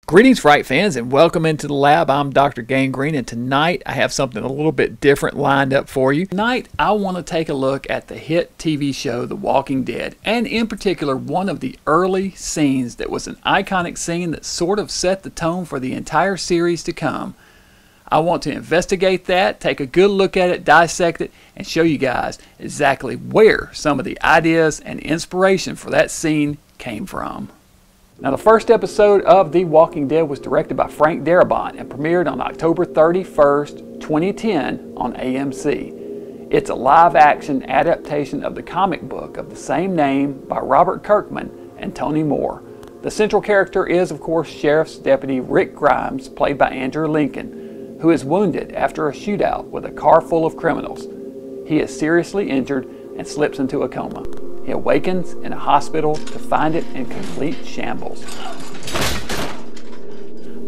Greetings, Fright fans, and welcome into the lab. I'm Dr. Gangrene, and tonight I have something a little bit different lined up for you. Tonight, I want to take a look at the hit TV show The Walking Dead, and in particular, one of the early scenes that was an iconic scene that sort of set the tone for the entire series to come. I want to investigate that, take a good look at it, dissect it, and show you guys exactly where some of the ideas and inspiration for that scene came from. Now, the first episode of The Walking Dead was directed by Frank Darabont and premiered on October 31st, 2010 on AMC. It's a live-action adaptation of the comic book of the same name by Robert Kirkman and Tony Moore. The central character is, of course, Sheriff's Deputy Rick Grimes, played by Andrew Lincoln, who is wounded after a shootout with a car full of criminals. He is seriously injured and slips into a coma. He awakens in a hospital to find it in complete shambles.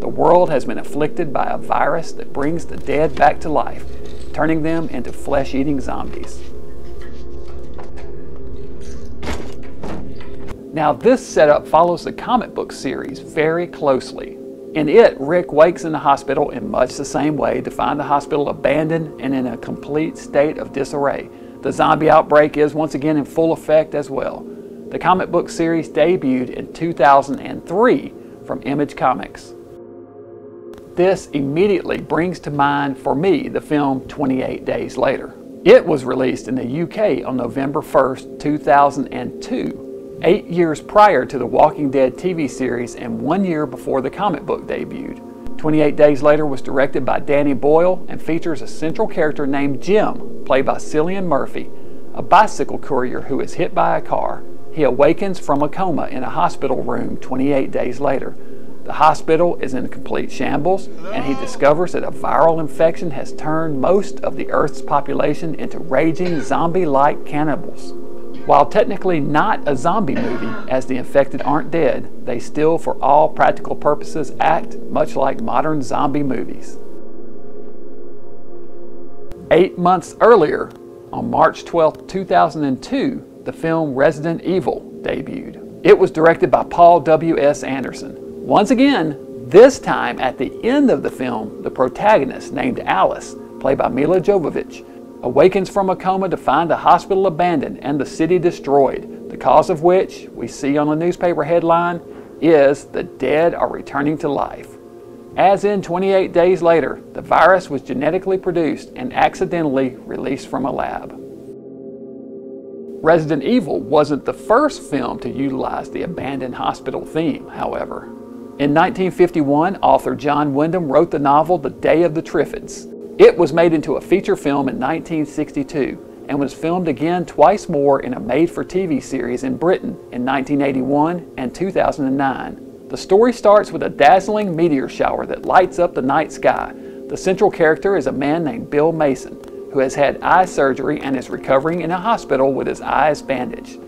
The world has been afflicted by a virus that brings the dead back to life, turning them into flesh-eating zombies. Now, this setup follows the comic book series very closely. In it, Rick wakes in the hospital in much the same way to find the hospital abandoned and in a complete state of disarray. The zombie outbreak is once again in full effect as well. The comic book series debuted in 2003 from Image Comics. This immediately brings to mind for me the film 28 Days Later. It was released in the UK on November 1st, 2002, 8 years prior to the Walking Dead TV series and 1 year before the comic book debuted. 28 Days Later was directed by Danny Boyle and features a central character named Jim, played by Cillian Murphy, a bicycle courier who is hit by a car. He awakens from a coma in a hospital room 28 days later. The hospital is in complete shambles, and he discovers that a viral infection has turned most of the Earth's population into raging zombie-like cannibals. While technically not a zombie movie, as the infected aren't dead, they still, for all practical purposes, act much like modern zombie movies. 8 months earlier, on March 12, 2002, the film Resident Evil debuted. It was directed by Paul W.S. Anderson. Once again, this time at the end of the film, the protagonist, named Alice, played by Mila Jovovich, awakens from a coma to find the hospital abandoned and the city destroyed, the cause of which, we see on the newspaper headline, is the dead are returning to life. As in 28 Days Later, the virus was genetically produced and accidentally released from a lab. Resident Evil wasn't the first film to utilize the abandoned hospital theme, however. In 1951, author John Wyndham wrote the novel The Day of the Triffids. It was made into a feature film in 1962 and was filmed again twice more in a made-for-TV series in Britain in 1981 and 2009. The story starts with a dazzling meteor shower that lights up the night sky. The central character is a man named Bill Mason, who has had eye surgery and is recovering in a hospital with his eyes bandaged.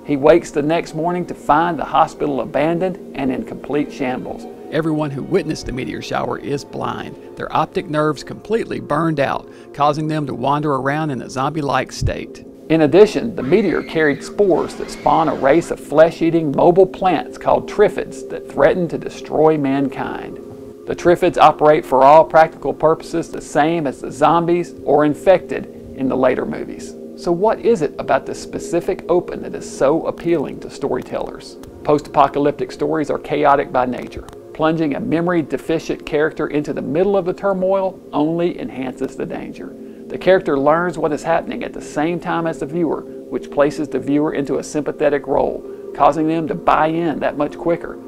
He wakes the next morning to find the hospital abandoned and in complete shambles. Everyone who witnessed the meteor shower is blind, their optic nerves completely burned out, causing them to wander around in a zombie-like state. In addition, the meteor carried spores that spawn a race of flesh-eating mobile plants called triffids that threaten to destroy mankind. The triffids operate for all practical purposes the same as the zombies or infected in the later movies. So what is it about this specific open that is so appealing to storytellers? Post-apocalyptic stories are chaotic by nature. Plunging a memory-deficient character into the middle of the turmoil only enhances the danger. The character learns what is happening at the same time as the viewer, which places the viewer into a sympathetic role, causing them to buy in that much quicker.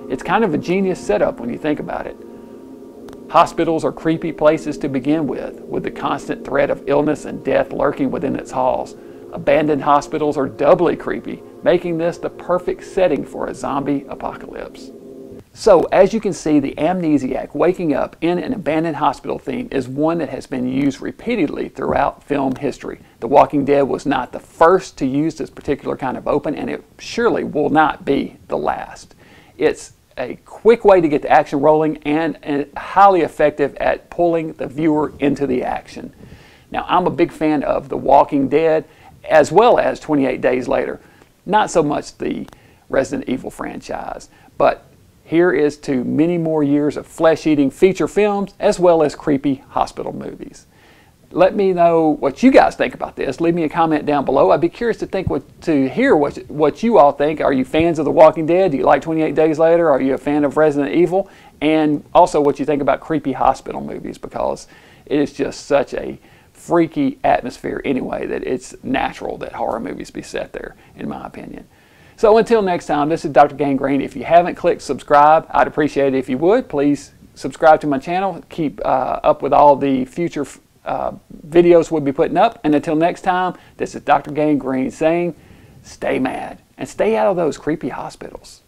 It's kind of a genius setup when you think about it. Hospitals are creepy places to begin with the constant threat of illness and death lurking within its halls. Abandoned hospitals are doubly creepy, making this the perfect setting for a zombie apocalypse. So, as you can see, the amnesiac waking up in an abandoned hospital theme is one that has been used repeatedly throughout film history. The Walking Dead was not the first to use this particular kind of open, and it surely will not be the last. It's a quick way to get the action rolling and highly effective at pulling the viewer into the action. Now, I'm a big fan of The Walking Dead as well as 28 Days Later. Not so much the Resident Evil franchise, but Here is to many more years of flesh-eating feature films as well as creepy hospital movies. Let me know what you guys think about this. Leave me a comment down below. I'd be curious to hear what you all think. Are you fans of The Walking Dead? Do you like 28 Days Later? Are you a fan of Resident Evil? And also what you think about creepy hospital movies, because it is just such a freaky atmosphere anyway that it's natural that horror movies be set there, in my opinion. So until next time, this is Dr. Gangrene. If you haven't clicked subscribe, I'd appreciate it if you would. Please subscribe to my channel. Keep up with all the future videos we'll be putting up. And until next time, this is Dr. Gangrene saying, stay mad and stay out of those creepy hospitals.